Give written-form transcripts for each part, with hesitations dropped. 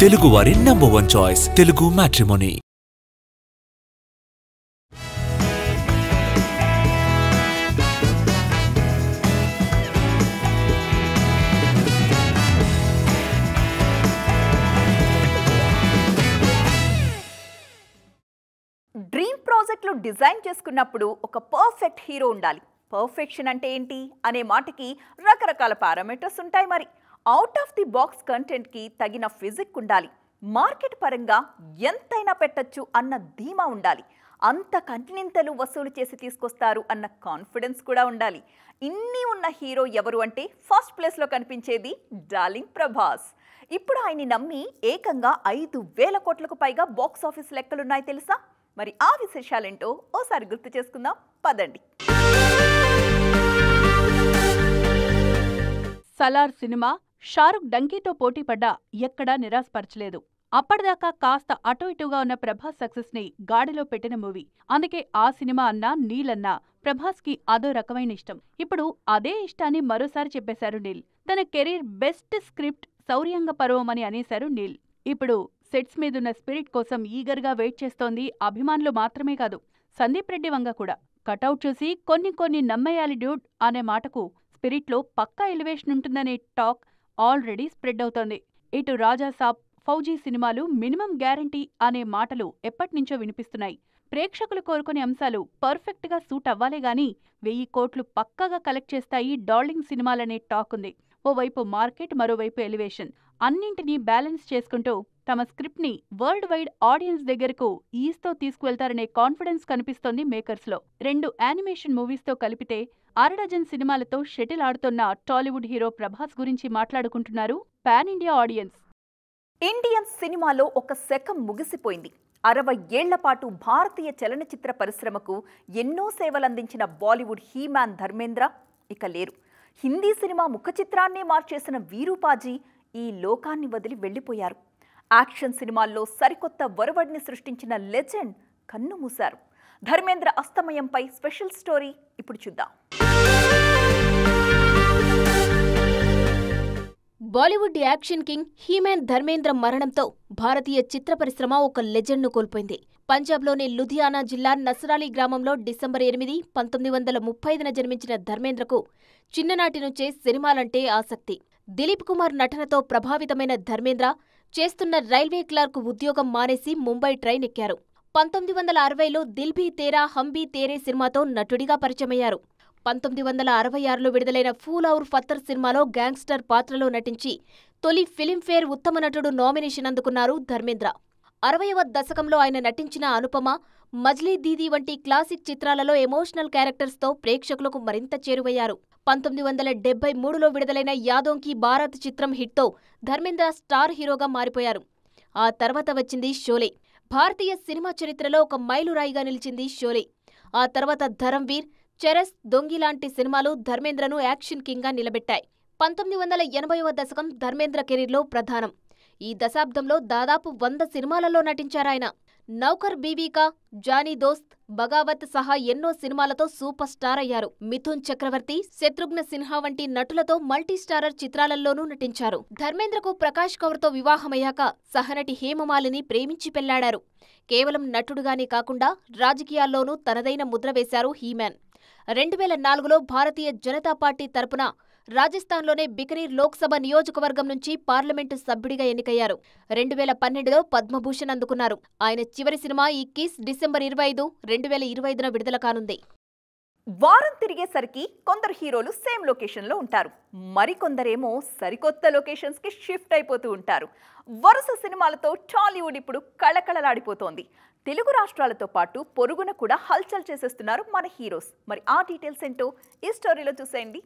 తెలుగువారి #1 choice Telugu matrimony. Dream ప్రాజెక్టులు design చేసుకున్నప్పుడు ఒక పర్ఫెక్ట్ హీరో ఉండాలి. పర్ఫెక్షన్ అంటే ఏంటి అనే మాటకి రకరకాల పారామీటర్స్ ఉంటాయి. మరి అవుట్ ఆఫ్ ది బాక్స్ కంటెంట్కి తగిన ఫిజిక్ ఉండాలి. మార్కెట్ పరంగా ఎంతైనా పెట్టచ్చు అన్న ధీమా ఉండాలి. అంత కంటినింతలు వసూలు చేసి తీసుకొస్తారు అన్న కాన్ఫిడెన్స్ కూడా ఉండాలి. ఇన్ని ఉన్న హీరో ఎవరు అంటే ఫస్ట్ ప్లేస్లో కనిపించేది డార్లింగ్ ప్రభాస్. ఇప్పుడు ఆయన్ని నమ్మి ఏకంగా 5,000 కోట్లకు పైగా బాక్స్ ఆఫీస్ లెక్కలున్నాయి తెలుసా? మరి ఆ విశేషాలేంటో ఓసారి గుర్తు చేసుకుందాం పదండి. సలార్ సినిమా షారుఖ్ డంకీతో పోటీపడ్డా ఎక్కడా నిరాశపరచలేదు. అప్పటిదాకా కాస్త అటూ ఇటూగా ఉన్న ప్రభాస్ సక్సెస్ ని గాడిలో పెట్టిన మూవీ. అందుకే ఆ సినిమా అన్నా నీల్ ప్రభాస్ కి అదో రకమైన ఇష్టం. ఇప్పుడు అదే ఇష్టాన్ని మరోసారి చెప్పేశారు నీల్. తన కెరీర్ బెస్ట్ స్క్రిప్ట్ శౌర్యంగ పర్వం అని అనేశారు నీల్. ఇప్పుడు సెట్స్ మీదున్న స్పిరిట్ కోసం ఈగర్గా వెయిట్ చేస్తోంది అభిమానులు మాత్రమే కాదు, సందీప్ రెడ్డి వంగ కూడా. కటౌట్ చూసి కొన్ని నమ్మేయాలి డ్యూడ్ అనే మాటకు స్పిరిట్లో పక్కా ఎలివేషన్ ఉంటుందనే టాక్ ఆల్రెడీ స్ప్రెడ్ అవుతోంది. ఇటు రాజాసాబ్, ఫౌజీ సినిమాలు మినిమం గ్యారంటీ అనే మాటలు ఎప్పటినుంచో వినిపిస్తున్నాయి. ప్రేక్షకులు కోరుకునే అంశాలు పర్ఫెక్ట్ గా సూట్ అవ్వాలే గాని 1000 కోట్లు పక్కాగా కలెక్ట్ చేస్తాయి డార్లింగ్ సినిమాలనే టాక్ ఉంది. ఓవైపు మార్కెట్, మరోవైపు ఎలివేషన్, అన్నింటినీ బ్యాలెన్స్ చేసుకుంటూ తమ స్క్రిప్ట్ ని వరల్డ్ వైడ్ ఆడియన్స్ దగ్గరకు ఈస్తో తీసుకువెళ్తారనే కాన్ఫిడెన్స్ కనిపిస్తోంది మేకర్స్ లో. 2 యానిమేషన్ మూవీస్ తో కలిపితే అరడజన్ సినిమాలతో షటిల్ ఆడుతున్న టాలీవుడ్ హీరో ప్రభాస్ గురించి మాట్లాడుకుంటున్నారు పాన్ ఇండియా ఆడియన్స్. ఇండియన్ సినిమాలో ఒక శకం ముగిసిపోయింది. 60 ఏళ్ల పాటు భారతీయ చలనచిత్ర పరిశ్రమకు ఎన్నో సేవలందించిన బాలీవుడ్ హీమ్యాన్ ధర్మేంద్ర ఇక లేరు. హిందీ సినిమా ముఖ చిత్రాన్నే మార్చేసిన వీరూపాజీ ఈ లోకాన్ని వదిలి వెళ్లిపోయారు. యాక్షన్ సినిమాల్లో సరికొత్త వరవడిని సృష్టించిన లెజెండ్ కన్నుమూశారు. ధర్మేంద్ర అస్తమయంపై స్పెషల్ స్టోరీ ఇప్పుడు చూద్దాం. Bollywood action king He-Man Dharmendra మరణంతో భారతీయ చిత్ర పరిశ్రమ ఒక లెజెండ్ను కోల్పోయింది. పంజాబ్లోని లుధియానా జిల్లా నసరాలి గ్రామంలో డిసెంబర్ 8, 1935న జన్మించిన ధర్మేంద్రకు చిన్ననాటి నుంచే సినిమాలంటే ఆసక్తి. దిలీప్ కుమార్ నటనతో ప్రభావితమైన ధర్మేంద్ర చేస్తున్న రైల్వే క్లర్క్ ఉద్యోగం మానేసి ముంబై ట్రైన్ ఎక్కారు. 1960లో దిల్ భీ తేరా హమ్ భీ తేరే సినిమాతో నటుడిగా పరిచయమయ్యారు. 1966లో విడుదలైన ఫూల్ ఔర్ ఫత్తర్ సినిమాలో గ్యాంగ్స్టర్ పాత్రలో నటించి తొలి ఫిలింఫేర్ ఉత్తమ నటుడు నామినేషన్ అందుకున్నారు ధర్మేంద్ర. 60వ దశకంలో ఆయన నటించిన అనుపమ, మజ్లీ దీదీ వంటి క్లాసిక్ చిత్రాలలో ఎమోషనల్ క్యారెక్టర్స్తో ప్రేక్షకులకు మరింత చేరువయ్యారు. 1973లో విడుదలైన యాదోంకి బారాత్ చిత్రం హిట్తో ధర్మేంద్ర స్టార్ హీరోగా మారిపోయారు. ఆ తర్వాత వచ్చింది షోలే. భారతీయ సినిమా చరిత్రలో ఒక మైలురాయిగా నిలిచింది షోలే. ఆ తర్వాత ధరంవీర్, చెరస్, దొంగి లాంటి సినిమాలు ధర్మేంద్రను యాక్షన్ కింగ్గా నిలబెట్టాయి. 1980వ దశకం ధర్మేంద్ర కెరీర్లో ప్రధానం. ఈ దశాబ్దంలో దాదాపు 100 సినిమాలలో నటించారాయన. నౌకర్ బీవీకా, జానీ దోస్త్, బగావత్ సహా ఎన్నో సినిమాలతో సూపర్ స్టార్ అయ్యారు. మిథున్ చక్రవర్తి, శత్రుఘ్న సిన్హా వంటి నటులతో మల్టీస్టారర్ చిత్రాలలోనూ నటించారు. ధర్మేంద్రకు ప్రకాష్ కౌర్తో వివాహమయ్యాక సహనటి హేమమాలిని ప్రేమించి పెళ్లాడారు. కేవలం నటుడుగానే కాకుండా రాజకీయాల్లోనూ తనదైన ముద్ర వేశారు హీమ్యాన్. 2004లో భారతీయ జనతా పార్టీ తరపున రాజస్థాన్లోనే బికనీర్ లోక్సభ నియోజకవర్గం నుంచి పార్లమెంటు సభ్యుడిగా ఎన్నికయ్యారు. 2012లో పద్మభూషణ్ అందుకున్నారు. ఆయన చివరి సినిమా ఈ కిస్ డిసెంబర్ 25, 2025న విడుదల కానుంది. వారం తిరిగేసరికి కొందరు హీరోలు సేమ్ లొకేషన్లో ఉంటారు, మరికొందరేమో సరికొత్త లొకేషన్స్కి షిఫ్ట్ అయిపోతూ ఉంటారు. వరుస సినిమాలతో టాలీవుడ్ ఇప్పుడు కళకళలాడిపోతోంది. తెలుగు రాష్ట్రాలతో పాటు పొరుగున కూడా హల్చల్ చేసేస్తున్నారు మన హీరోస్. మరి ఆ డీటెయిల్స్ ఏంటో ఈ స్టోరీలో చూసేయండి.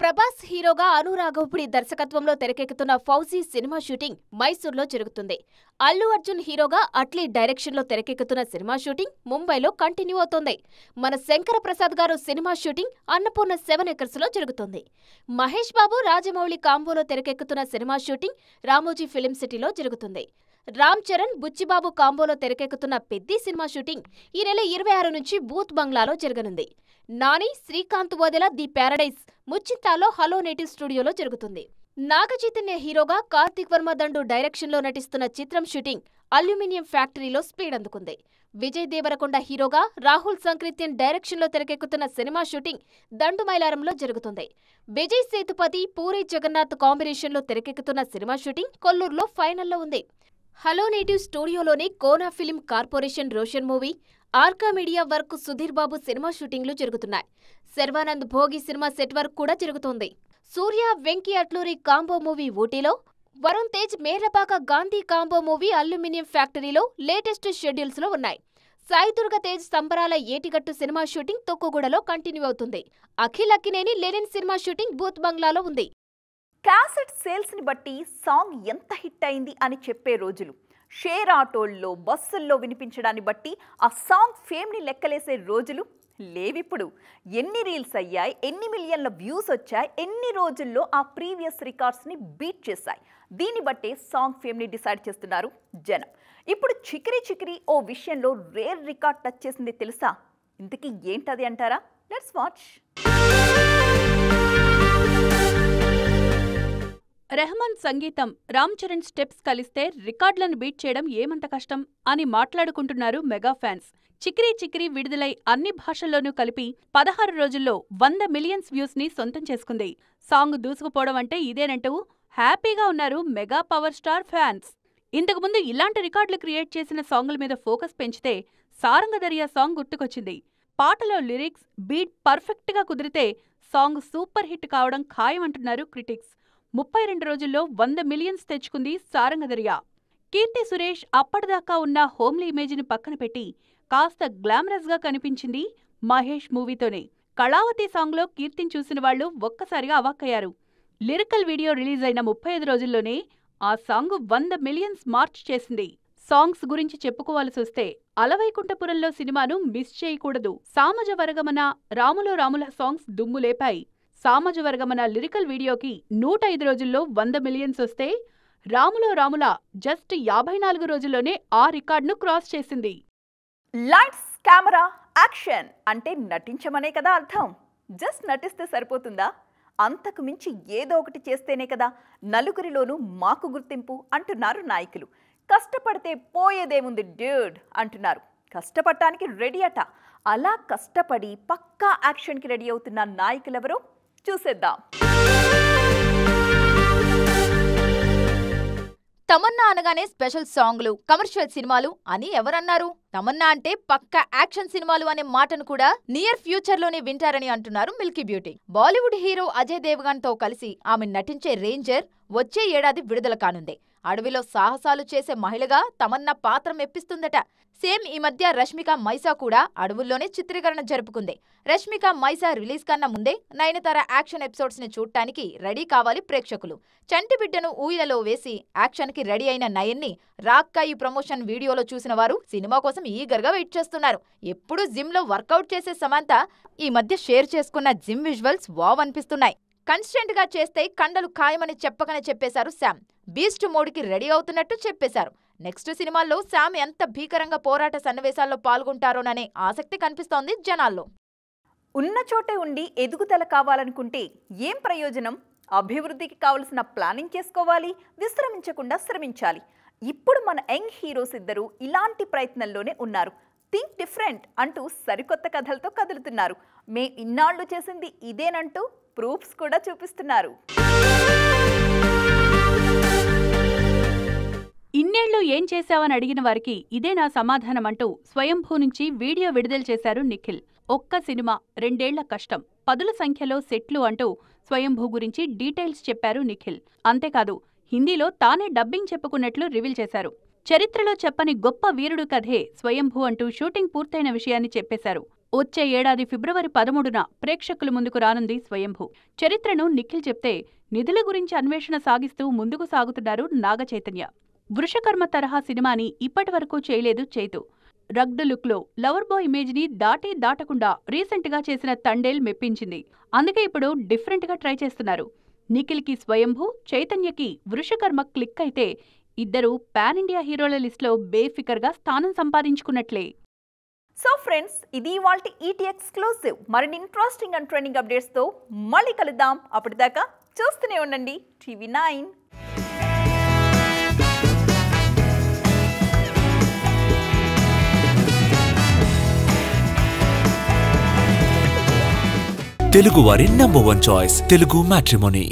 ప్రభాస్ హీరోగా అను రాఘవపుడి దర్శకత్వంలో తెరకెక్కుతున్న ఫౌజీ సినిమా షూటింగ్ మైసూర్లో జరుగుతుంది. అల్లు అర్జున్ హీరోగా అట్లీ డైరెక్షన్లో తెరకెక్కుతున్న సినిమా షూటింగ్ ముంబైలో కంటిన్యూ అవుతోంది. మన శంకర ప్రసాద్ గారు సినిమా షూటింగ్ అన్నపూర్ణ 7 ఎకర్స్లో జరుగుతుంది. మహేష్ బాబు, రాజమౌళి కాంబోలో తెరకెక్కుతున్న సినిమా షూటింగ్ రామోజీ ఫిలిం సిటీలో జరుగుతుంది. రామ్ చరణ్, బుచ్చిబాబు కాంబోలో తెరకెక్కుతున్న పెద్ది సినిమా షూటింగ్ ఈ నెల 26 నుంచి బూత్ బంగ్లాలో జరగనుంది. నాని, శ్రీకాంత్ వదెల ది ప్యారడైజ్ ముచ్చింతాలో హలో నేటివ్ స్టూడియోలో జరుగుతుంది. నాగచైతన్య హీరోగా, కార్తీక్ వర్మ దండు డైరెక్షన్లో నటిస్తున్న చిత్రం షూటింగ్ అల్యూమినియం ఫ్యాక్టరీలో స్పీడ్ అందుకుంది. విజయ్ దేవరకొండ హీరోగా, రాహుల్ సంక్రిత్యన్ డైరెక్షన్లో తెరకెక్కుతున్న సినిమా షూటింగ్ దండుమైలారంలో జరుగుతుంది. విజయ్ సేతుపతి, పూరి జగన్నాథ్ కాంబినేషన్లో తెరకెక్కుతున్న సినిమా షూటింగ్ కొల్లూరులో ఫైనల్లో ఉంది. హలో నేటివ్ స్టూడియోలోని Kona film corporation Roshan movie, Arka media work Sudheer Babu cinema షూటింగ్లు జరుగుతున్నాయి. Sharwanand Bhogi cinema set work కూడా జరుగుతోంది. సూర్య, వెంకీ అట్లూరి కాంబో మూవీ ఊటీలో, Varun Tej, Merlapaka Gandhi combo movie aluminium ఫ్యాక్టరీలో లేటెస్ట్ షెడ్యూల్స్లో ఉన్నాయి. సాయి దుర్గ తేజ్ సంబరాల ఏటిగట్టు సినిమా షూటింగ్ తొక్కుగూడలో కంటిన్యూ అవుతుంది. Akhil Akkineni Lenin cinema shooting బూత్ బంగ్లాలో ఉంది. క్యాసెట్ సేల్స్ని బట్టి సాంగ్ ఎంత హిట్ అయింది అని చెప్పే రోజులు, షేర్ ఆటోల్లో, బస్సుల్లో వినిపించడాన్ని బట్టి ఆ సాంగ్ ఫేమ్ని లెక్కలేసే రోజులు లేవిప్పుడు. ఎన్ని రీల్స్ అయ్యాయి, ఎన్ని మిలియన్ల వ్యూస్ వచ్చాయి, ఎన్ని రోజుల్లో ఆ ప్రీవియస్ రికార్డ్స్ని బీట్ చేశాయి, దీన్ని బట్టే సాంగ్ ఫేమ్ని డిసైడ్ చేస్తున్నారు జనం. ఇప్పుడు చికిరి చికిరి ఓ విషయంలో రేర్ రికార్డ్ టచ్ చేసింది తెలుసా? ఇంతకీ ఏంటది అంటారా? Let's watch. రెహమాన్ సంగీతం, రామ్ చరణ్ స్టెప్స్ కలిస్తే రికార్డులను బీట్ చేయడం ఏమంత కష్టం అని మాట్లాడుకుంటున్నారు మెగా ఫ్యాన్స్. చికిరీ చికిరీ విడుదలై అన్ని భాషల్లోనూ కలిపి 16 రోజుల్లో 100 మిలియన్స్ వ్యూస్ ని సొంతం చేసుకుంది. సాంగ్ దూసుకుపోవడం అంటే ఇదేనంటూ హ్యాపీగా ఉన్నారు మెగా పవర్ స్టార్ ఫ్యాన్స్. ఇంతకుముందు ఇలాంటి రికార్డులు క్రియేట్ చేసిన సాంగుల మీద ఫోకస్ పెంచితే సారంగదరియా సాంగ్ గుర్తుకొచ్చింది. పాటలో లిరిక్స్, బీట్ పర్ఫెక్ట్ గా కుదిరితే సాంగ్ సూపర్ హిట్ కావడం ఖాయమంటున్నారు క్రిటిక్స్. 32 రోజుల్లో 100 మిలియన్స్ తెచ్చుకుంది సారంగదరియా. కీర్తి సురేష్ అప్పటిదాకా ఉన్న హోమ్లీ ఇమేజ్ని పక్కన పెట్టి కాస్త గ్లామరస్ గా కనిపించింది మహేష్ మూవీతోనే. కళావతి సాంగ్లో కీర్తిని చూసిన వాళ్లు ఒక్కసారిగా అవాక్కయ్యారు. లిరికల్ వీడియో రిలీజ్ అయిన 35 రోజుల్లోనే ఆ సాంగ్ 100 మిలియన్స్ మార్చ్ చేసింది. సాంగ్స్ గురించి చెప్పుకోవాల్సొస్తే అలవైకుంఠపురంలో సినిమాను మిస్ చేయకూడదు. సామజవరగమన, రాములో రాముల సాంగ్స్ దుమ్ములేపాయి. సామజవరగమన లిరికల్ వీడియోకి 105 రోజుల్లో 100 మిలియన్స్ వస్తే, రాములో రాముల జస్ట్ 54 రోజుల్లోనే ఆ రికార్డును క్రాస్ చేసింది. లైట్స్, కెమెరా, యాక్షన్ అంటే నటించమనే కదా అర్థం. జస్ట్ నటిస్తే సరిపోతుందా? అంతకు మించి ఏదో ఒకటి చేస్తేనే కదా నలుగురిలోనూ మాకు గుర్తింపు అంటున్నారు నాయకులు. కష్టపడితే పోయేదేముంది డ్యూడ్ అంటున్నారు. కష్టపడటానికి రెడీ అట. అలా కష్టపడి పక్కా యాక్షన్కి రెడీ అవుతున్న నాయకులెవరో చూసేద్దాం. తమన్నా అనగానే స్పెషల్ సాంగ్లు, కమర్షియల్ సినిమాలు అని ఎవరన్నారు? తమన్నా అంటే పక్కా యాక్షన్ సినిమాలు అనే మాటను కూడా నియర్ ఫ్యూచర్ లోనే వింటారని అంటున్నారు milky beauty. Bollywood hero Ajay Devgan తో కలిసి ఆమె నటించే రేంజర్ వచ్చే ఏడాది విడుదల కానుంది. అడవిలో సాహసాలు చేసే మహిళగా తమన్నా పాత్ర మెప్పిస్తుందట. సేమ్ ఈ మధ్య రష్మిక మైసా కూడా అడవుల్లోనే చిత్రీకరణ జరుపుకుంది. రష్మిక మైసా రిలీజ్ కన్నా ముందే నయనతార యాక్షన్ ఎపిసోడ్స్ ని చూడటానికి రెడీ కావాలి ప్రేక్షకులు. చంటి బిడ్డను ఊయలలో వేసి యాక్షన్ కి రెడీ అయిన నయన్ని రాక్కా ఈ ప్రమోషన్ వీడియోలో చూసిన వారు సినిమా కోసం ఈగర్ గా వెయిట్ చేస్తున్నారు. ఎప్పుడూ జిమ్ లో వర్కౌట్ చేసే సమంత ఈ మధ్య షేర్ చేసుకున్న జిమ్ విజువల్స్ వావ్ అనిపిస్తున్నాయి. కన్స్టెంట్ గా చేస్తే కండలు ఖాయమని చెప్పకనే చెప్పేశారు శామ్. బీస్ట్ మోడ్కి రెడీ అవుతున్నట్టు చెప్పేశారు. నెక్స్ట్ సినిమాల్లో శామ్ ఎంత భీకరంగా పోరాట సన్నివేశాల్లో పాల్గొంటారోననే ఆసక్తి కనిపిస్తోంది జనాల్లో. ఉన్న చోటే ఉండి ఎదుగుదల కావాలనుకుంటే ఏం ప్రయోజనం? అభివృద్ధికి కావలసిన ప్లానింగ్ చేసుకోవాలి, విశ్రమించకుండా శ్రమించాలి. ఇప్పుడు మన యంగ్ హీరోస్ ఇద్దరు ఇలాంటి ప్రయత్నంలోనే ఉన్నారు. థింక్ డిఫరెంట్ అంటూ సరికొత్త కథలతో కదులుతున్నారు. మేం ఇన్నాళ్లు చేసింది ఇదేనంటూ ప్రూఫ్స్ కూడా చూపిస్తున్నారు. ఇన్నేళ్లు ఏం చేశావని అడిగిన వారికి ఇదే నా సమాధానమంటూ స్వయంభూ నుంచి వీడియో విడుదల చేశారు నిఖిల్. ఒక్క సినిమా, 2 ఏళ్ల కష్టం, పదుల సంఖ్యలో సెట్లు అంటూ స్వయంభూ గురించి డీటెయిల్స్ చెప్పారు నిఖిల్. అంతేకాదు, హిందీలో తానే డబ్బింగ్ చెప్పుకున్నట్లు రివీల్ చేశారు. చరిత్రలో చెప్పని గొప్ప వీరుడు కథే స్వయంభూ అంటూ షూటింగ్ పూర్తయిన విషయాన్ని చెప్పేశారు. వచ్చే ఏడాది ఫిబ్రవరి 13న ప్రేక్షకుల ముందుకు రానుంది స్వయంభూ. చరిత్రను నిఖిల్ చెప్తే నిధుల గురించి అన్వేషణ సాగిస్తూ ముందుకు సాగుతున్నారు నాగచైతన్య. వృషకర్మ తరహా సినిమాని ఇప్పటివరకు చేయలేదు చైతు. రగ్డ్ లుక్లో లవర్ బాయ్ ఇమేజ్ని దాటకుండా రీసెంట్గా చేసిన తండేల్ మెప్పించింది. అందుకే ఇప్పుడు డిఫరెంట్గా ట్రై చేస్తున్నారు. నిఖిల్కి స్వయంభూ, చైతన్యకి వృషకర్మ క్లిక్ అయితే ఇద్దరూ పాన్ ఇండియా హీరోల లిస్టులో బేఫికర్గా స్థానం సంపాదించుకున్నట్లే. సో ఫ్రెండ్స్, ఇది ఇవాల్టి ఈటీ ఎక్స్క్లూసివ్. మరిన్ని ఇంట్రెస్టింగ్ అండ్ ట్రెండింగ్ అప్డేట్స్తో మళ్ళీ కలుద్దాం. అప్పటిదాకా చూస్తూనే ఉండండి TV9. తెలుగువారి నంబర్ 1 చాయిస్ తెలుగు మ్యాట్రిమోనీ.